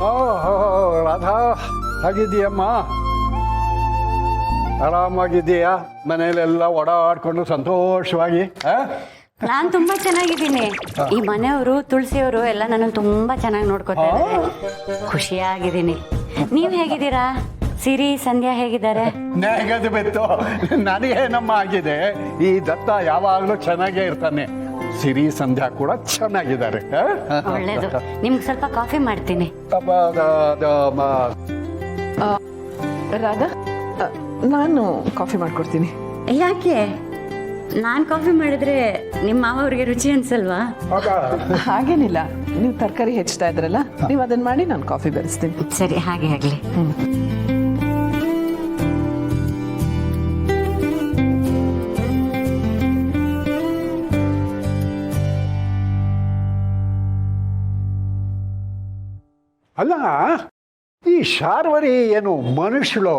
ಓಹೋ ರಾಧಾ, ಹಾಗಿದ್ದೀಯಮ್ಮ? ಆರಾಮಾಗಿದ್ದೀಯಾ? ಮನೆಯಲ್ಲೆಲ್ಲ ಓಡಾಡ್ಕೊಂಡು ಸಂತೋಷವಾಗಿ? ನಾನ್ ತುಂಬಾ ಚೆನ್ನಾಗಿದ್ದೀನಿ. ಈ ಮನೆಯವರು, ತುಳಸಿಯವರು ಎಲ್ಲ ನನ್ನ ತುಂಬಾ ಚೆನ್ನಾಗಿ ನೋಡ್ಕೊತಾ ಇದ್ದಾರೆ. ಖುಷಿಯಾಗಿದ್ದೀನಿ. ನೀವ್ ಹೇಗಿದ್ದೀರಾ? ಸಿರಿ, ಸಂಧ್ಯಾ ಹೇಗಿದ್ದಾರೆ? ಹೇಗದು ಬಿತ್ತು, ನನಗೇನಮ್ಮ ಆಗಿದೆ. ಈ ದತ್ತ ಯಾವಾಗಲೂ ಚೆನ್ನಾಗೇ ಇರ್ತಾನೆ. ಸಿರಿ, ಸಂಧ್ಯಾ ಕೂಡ ಚೆನ್ನಾಗಿದ್ದಾರೆ. ಒಳ್ಳೇದು. ನಿಮ್ಗೆ ಸ್ವಲ್ಪ ಕಾಫಿ ಮಾಡ್ತೀನಿ. ರಾಧಾ, ನಾನು ಕಾಫಿ ಮಾಡ್ಕೊಡ್ತೀನಿ. ಯಾಕೆ? ನಾನ್ ಕಾಫಿ ಮಾಡಿದ್ರೆ ನಿಮ್ಮ ಮಾವ ಅವ್ರಿಗೆ ರುಚಿ ಅನ್ಸಲ್ವಾ? ಹಾಗೇನಿಲ್ಲ, ನೀವು ತರಕಾರಿ ಹೆಚ್ಚ್ತಾ ಇದ್ರಲ್ಲ, ನೀವು ಅದನ್ನ ಮಾಡಿ ನಾನು ಕಾಫಿ ಬೆರೆಸ್ತೀನಿ. ಸರಿ, ಹಾಗೆ ಆಗ್ಲಿ. ಅಲ್ಲ, ಈ ಶಾರ್ವರಿ ಏನು ಮನುಷ್ಯಳೋ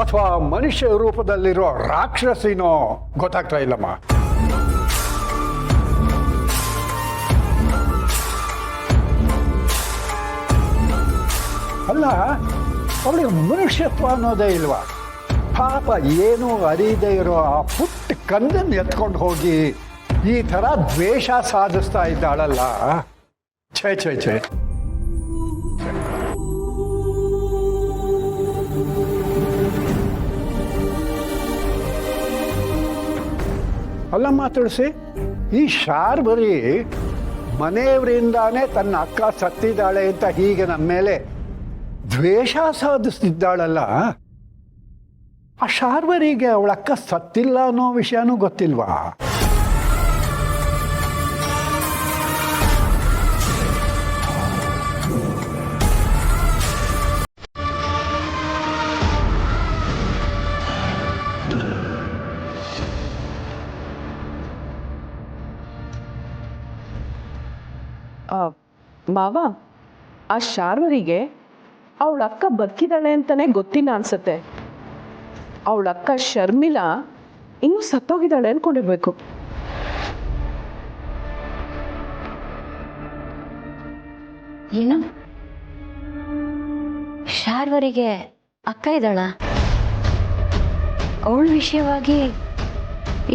ಅಥವಾ ಮನುಷ್ಯ ರೂಪದಲ್ಲಿರೋ ರಾಕ್ಷಸಿನೋ ಗೊತ್ತಾಗ್ತಾ ಇಲ್ಲಮ್ಮ. ಅಲ್ಲ, ಅವಳಿಗೆ ಮನುಷ್ಯತ್ವ ಅನ್ನೋದೇ ಇಲ್ವಾ? ಪಾಪ ಏನೂ ಅರಿಯದೇ ಇರೋ ಆ ಪುಟ್ಟ ಕಂದನ್ನು ಎತ್ಕೊಂಡು ಹೋಗಿ ಈ ಥರ ದ್ವೇಷ ಸಾಧಿಸ್ತಾ ಇದ್ದಾಳಲ್ಲ. ಛೇ ಛೇ ಛೇ. ಅಲ್ಲಮ್ಮ ತುಳಸಿ, ಈ ಶಾರ್ವರಿ ಮನೆಯವರಿಂದಾನೇ ತನ್ನ ಅಕ್ಕ ಸತ್ತಿದ್ದಾಳೆ ಅಂತ ಹೀಗೆ ನಮ್ಮ ಮೇಲೆ ದ್ವೇಷ ಸಾಧಿಸ್ತಿದ್ದಾಳಲ್ಲ. ಆ ಶಾರ್ವರಿಗೆ ಅವಳ ಅಕ್ಕ ಸತ್ತಿಲ್ಲ ಅನ್ನೋ ವಿಷಯನೂ ಗೊತ್ತಿಲ್ವಾ? ಮಾವ, ಆ ಶಾರ್ವರಿಗೆ ಅವಳ ಅಕ್ಕ ಬದುಕಿದಾಳೆ ಅಂತಾನೆ ಗೊತ್ತಿಲ್ಲ ಅನ್ಸತ್ತೆ. ಅವಳ ಅಕ್ಕ ಶರ್ಮಿಳಾ ಇನ್ನೂ ಸತ್ತೋಗಿದ್ದಾಳೆ ಅನ್ಕೊಂಡಿರ್ಬೇಕು. ಏನು? ಶಾರ್ವರಿಗೆ ಅಕ್ಕ ಇದ್ದಾಳ? ಅವಳ ವಿಷಯವಾಗಿ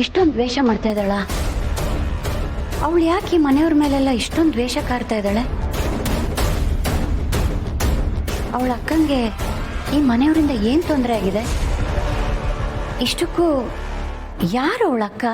ಇಷ್ಟೊಂದು ದ್ವೇಷ ಮಾಡ್ತಾ ಇದ್ದಾಳ? ಅವಳು ಯಾಕೆ ಈ ಮನೆಯವ್ರ ಮೇಲೆಲ್ಲ ಇಷ್ಟೊಂದು ದ್ವೇಷ ಕಾರ್ತಾ ಇದ್ದಾಳೆ? ಅವಳ ಅಕ್ಕಂಗೆ ಈ ಮನೆಯವರಿಂದ ಏನು ತೊಂದರೆ ಆಗಿದೆ? ಇಷ್ಟಕ್ಕೂ ಯಾರು ಅವಳ ಅಕ್ಕ?